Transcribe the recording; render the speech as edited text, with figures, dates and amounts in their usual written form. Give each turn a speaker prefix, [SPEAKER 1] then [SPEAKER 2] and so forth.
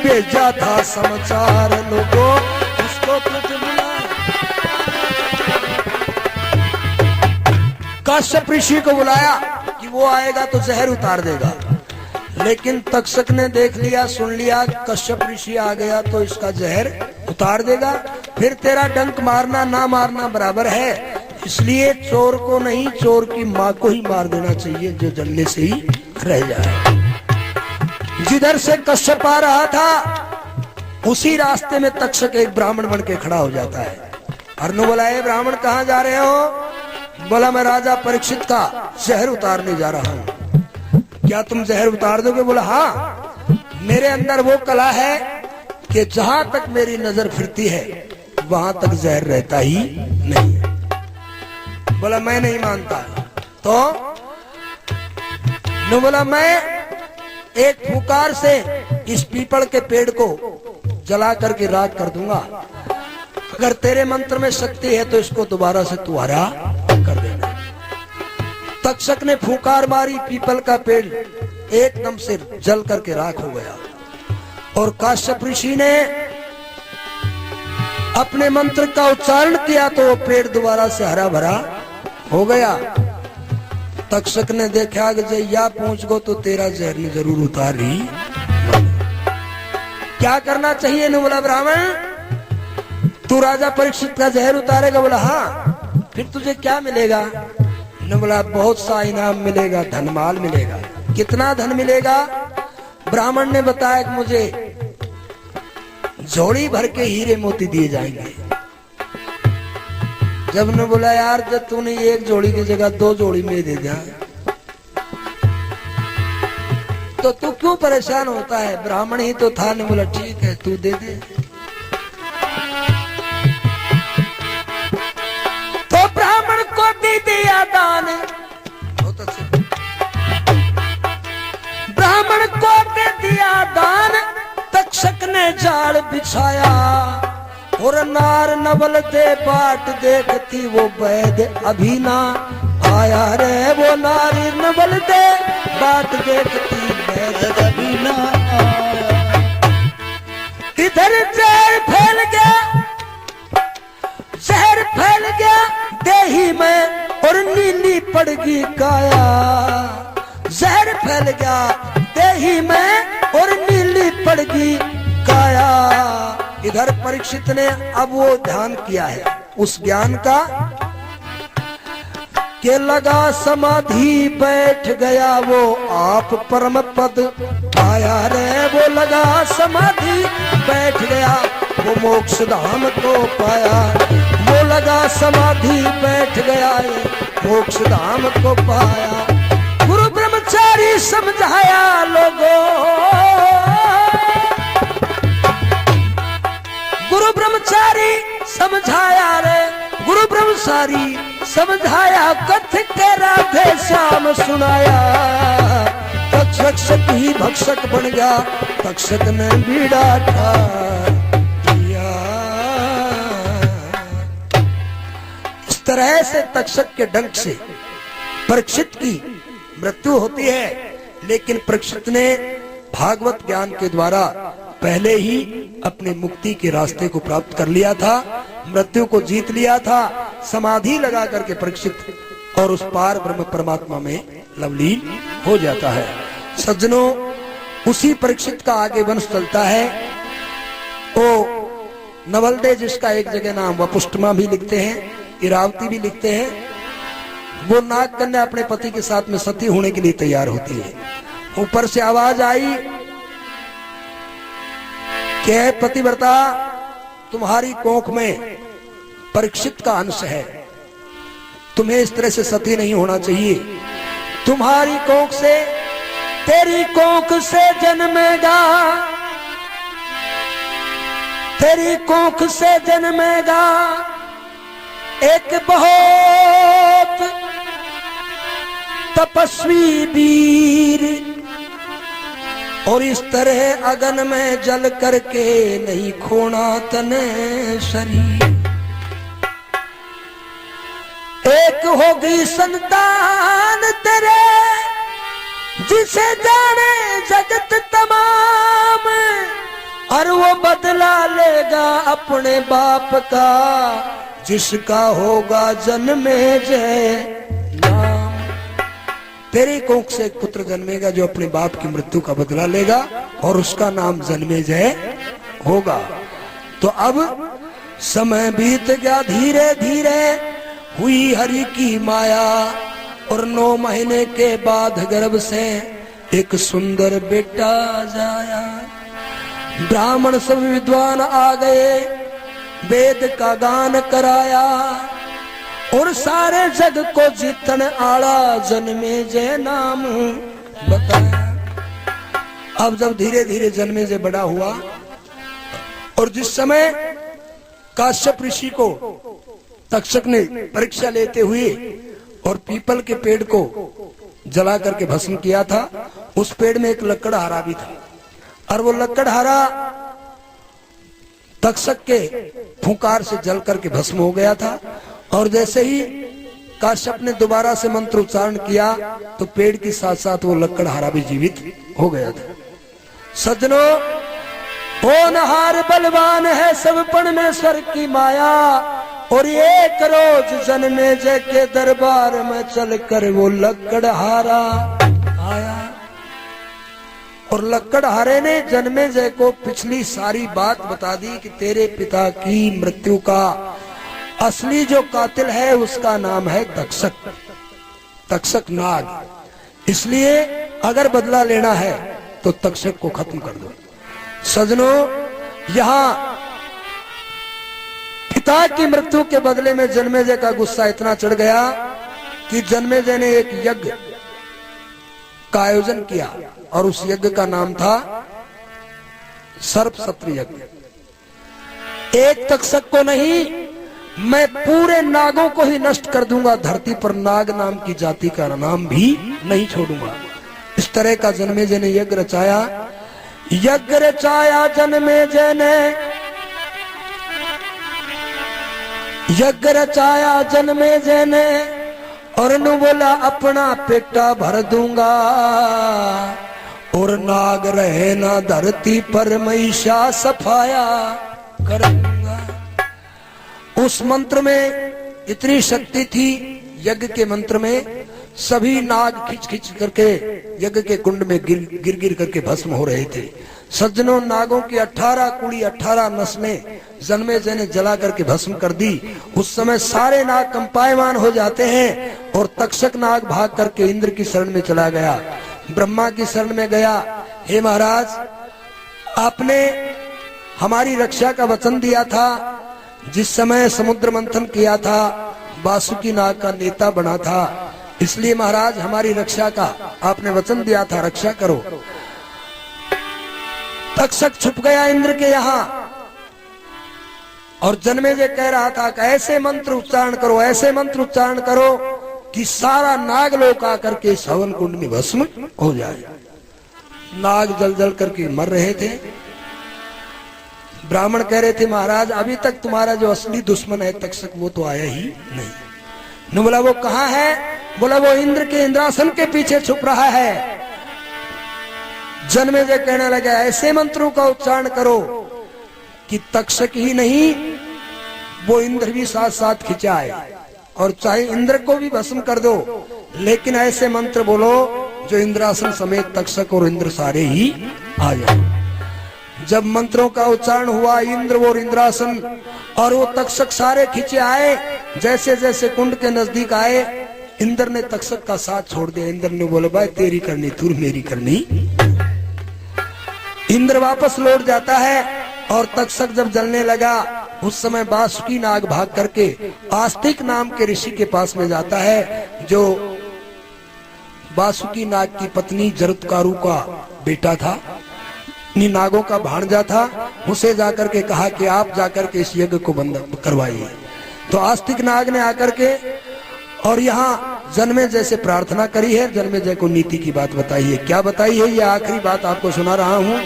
[SPEAKER 1] भेजा था समाचार लोगों उसको कुछ मिला। कश्यप ऋषि को बुलाया कि वो आएगा तो जहर उतार देगा, लेकिन तक्षक ने देख लिया सुन लिया कश्यप ऋषि आ गया तो इसका जहर उतार देगा, फिर तेरा डंक मारना ना मारना बराबर है, इसलिए चोर को नहीं चोर की माँ को ही मार देना चाहिए जो जलने से ही रह जाए। जिधर से कश्यप आ रहा था उसी रास्ते में तक्षक एक ब्राह्मण बन के खड़ा हो जाता है। अर्नु बोला, ए ब्राह्मण कहाँ जा रहे हो? बोला, मैं राजा परीक्षित का जहर उतारने जा रहा हूँ। क्या तुम जहर उतार दोगे? बोला, हाँ, मेरे अंदर वो कला है कि जहां तक मेरी नजर फिरती है वहां तक जहर रहता ही नहीं। बोला, मैं नहीं मानता। तो न बोला, मैं एक फुकार से इस पीपल के पेड़ को जला करके राख कर दूंगा, अगर तेरे मंत्र में शक्ति है तो इसको दोबारा से तू हरा कर देना। तक्षक ने फुकार मारी, पीपल का पेड़ एकदम से जल करके राख हो गया और काश्यप ऋषि ने अपने मंत्र का उच्चारण किया तो वो पेड़ दोबारा से हरा भरा हो गया। तक्षक ने देखा कि जैया पहुंच गो तो तेरा जहर ने जरूर उतार ही। क्या करना चाहिए? ने बोला, ब्राह्मण तू राजा परीक्षित का जहर उतारेगा? बोला, हाँ। फिर तुझे क्या मिलेगा? ने बोला, बहुत सा इनाम मिलेगा, धनमाल मिलेगा। कितना धन मिलेगा? ब्राह्मण ने बताया कि मुझे झोली भर के हीरे मोती दिए जाएंगे। जब ने बोला, यार जब तूने एक जोड़ी की जगह 2 जोड़ी में दे दिया तो तू क्यों परेशान होता है? ब्राह्मण ही तो था। ने बोला, ठीक है तू दे दे। तो ब्राह्मण को दे दिया दान। बहुत अच्छा। ब्राह्मण को दे दिया दान। तक्षक ने जाल बिछाया और नार नवल दे बाट देखती वो वैद अभी ना आया रे। वो नारी नवल दे बाट देखती वैद अभी ना आया। इधर जहर फैल गया, जहर फैल गया देही में और नीली पड़ गई काया। जहर फैल गया देही में और नीली पड़ गई काया। इधर परीक्षित ने अब वो ध्यान किया है उस ज्ञान का के लगा समाधि बैठ गया वो आप परम पद पाया रे। वो लगा समाधि बैठ गया वो मोक्ष धाम को पाया। वो लगा समाधि बैठ गया मोक्ष धाम को पाया। गुरु ब्रह्मचारी समझाया लोगों, गुरु ब्रह्मचारी समझाया रे। गुरु ब्रह्मचारी समझाया कथ के राधे श्याम सुनाया। तक्षक ही भक्षक बन गया, तक्षक ने बीड़ा दिया। इस तरह से तक्षक के डंक से परीक्षित की मृत्यु होती है, लेकिन परीक्षित ने भागवत ज्ञान के द्वारा पहले ही अपने मुक्ति के रास्ते को प्राप्त कर लिया था, मृत्यु को जीत लिया था। समाधि लगा करके परीक्षित और उस पार ब्रह्म परमात्मा में लवलीन हो जाता है। सज्जनों, उसी परीक्षित का आगे वंश चलता है। वो नवलदे जिसका एक जगह नाम वपुष्टमा भी लिखते हैं, इरावती भी लिखते हैं। वो नाग कन्या अपने पति के साथ में सती होने के लिए तैयार होती है। ऊपर से आवाज आई कि पतिव्रता तुम्हारी कोख में परीक्षित का अंश है, तुम्हें इस तरह से सती नहीं होना चाहिए। तुम्हारी कोख से, तेरी कोख से जन्मेगा, तेरी कोख से जन्मेगा एक बहुत तपस्वी वीर, और इस तरह अगन में जल करके नहीं खोना तने शरीर। एक होगी संतान तेरे जिसे जाने जगत तमाम, और वो बदला लेगा अपने बाप का, जिसका होगा जन्मेजय नाम। तेरी कोख से एक पुत्र जन्मेगा जो अपने बाप की मृत्यु का बदला लेगा और उसका नाम जन्मेजय होगा। तो अब समय बीत गया, धीरे धीरे हुई हरि की माया, और 9 महीने के बाद गर्भ से एक सुंदर बेटा जाया। ब्राह्मण सब विद्वान आ गए, वेद का गान कराया, और सारे जग को जीतन आला जन्मेजय नाम बताया। अब जब धीरे धीरे जन्मेजय बड़ा हुआ, और जिस समय काश्यप ऋषि को तक्षक ने परीक्षा लेते हुए और पीपल के पेड़ को जला करके भस्म किया था, उस पेड़ में एक लकड़हारा भी था, और वो लकड़हारा तक्षक के फुंकार से जल करके भस्म हो गया था। और जैसे ही काश्यप ने दोबारा से मंत्र उच्चारण किया तो पेड़ के साथ साथ वो लकड़हारा भी जीवित हो गया था। सज्जनों, होनहार बलवान है सब परमेश्वर की माया, और एक रोज जन्मेजय के दरबार में चलकर वो लकड़हारा आया। और लकड़हारे ने जन्मेजय को पिछली सारी बात बता दी कि तेरे पिता की मृत्यु का असली जो कातिल है उसका नाम है तक्षक, तक्षक नाग। इसलिए अगर बदला लेना है तो तक्षक को खत्म कर दो। सजनों, यहाँ पिता की मृत्यु के बदले में जन्मेजय का गुस्सा इतना चढ़ गया कि जन्मेजय ने एक यज्ञ का आयोजन किया, और उस यज्ञ का नाम था सर्पसत्र यज्ञ। एक तक्षक को नहीं, मैं पूरे नागों को ही नष्ट कर दूंगा, धरती पर नाग नाम की जाति का नाम भी नहीं छोड़ूंगा। इस तरह का जन्मेजय ने यज्ञ रचाया। यज्ञ रचाया जन्मेजय ने, यज्ञ रचाया जन्मेजय ने, और नु बोला अपना पेटा भर दूंगा, और नाग रहे ना धरती पर महिषा सफाया करूंगा। उस मंत्र में इतनी शक्ति थी, यज्ञ के मंत्र में सभी नाग खिंच खिंच करके यज्ञ के कुंड में गिर गिर करके भस्म हो रहे थे। सज्जनों, नागों की 18 कुड़ी 18 नस्लें जन्मेजय ने जला करके भस्म कर दी। उस समय सारे नाग कंपायमान हो जाते हैं, और तक्षक नाग भाग करके इंद्र की शरण में चला गया, ब्रह्मा की शरण में गया। हे महाराज, आपने हमारी रक्षा का वचन दिया था, जिस समय समुद्र मंथन किया था वासुकी नाग का नेता बना था, इसलिए महाराज हमारी रक्षा का आपने वचन दिया था, रक्षा करो। तक्षक छुप गया इंद्र के यहाँ, और जन्मेजय कह रहा था कि ऐसे मंत्र उच्चारण करो, ऐसे मंत्र उच्चारण करो कि सारा नागलोक आकर के इस हवन कुंड में भस्म हो जाए। नाग जल जल करके मर रहे थे। ब्राह्मण कह रहे थे महाराज अभी तक तुम्हारा जो असली दुश्मन है तक्षक वो तो आया ही नहीं। न बोला वो कहाँ है? बोला वो इंद्र के इंद्रासन के पीछे छुप रहा है। जन्मेजय कहने लगा ऐसे मंत्रों का उच्चारण करो कि तक्षक ही नहीं वो इंद्र भी साथ साथ खिंचाए, और चाहे इंद्र को भी भस्म कर दो, लेकिन ऐसे मंत्र बोलो जो इंद्रासन समेत तक्षक और इंद्र सारे ही आ जाए। जब मंत्रों का उच्चारण हुआ, इंद्र और इंद्रासन और वो तक्षक सारे खींचे आए। जैसे जैसे कुंड के नजदीक आए, इंद्र ने तक्षक का साथ छोड़ दिया। इंद्र ने बोला भाई तेरी करनी तू, मेरी करनी। इंद्र वापस लौट जाता है, और तक्षक जब जलने लगा उस समय वासुकी नाग भाग करके आस्तिक नाम के ऋषि के पास में जाता है, जो वासुकी नाग की पत्नी जरत्कारु का बेटा था, नागों का भांजा था। उसे जाकर के कहा कि आप जाकर के इस यज्ञ को बंद करवाइए। तो आस्तिक नाग ने आकर के और यहाँ जन्मेजय से प्रार्थना करी है। जन्मेजय को नीति की बात बताई है। क्या बताई है? ये आखिरी बात आपको सुना रहा हूँ।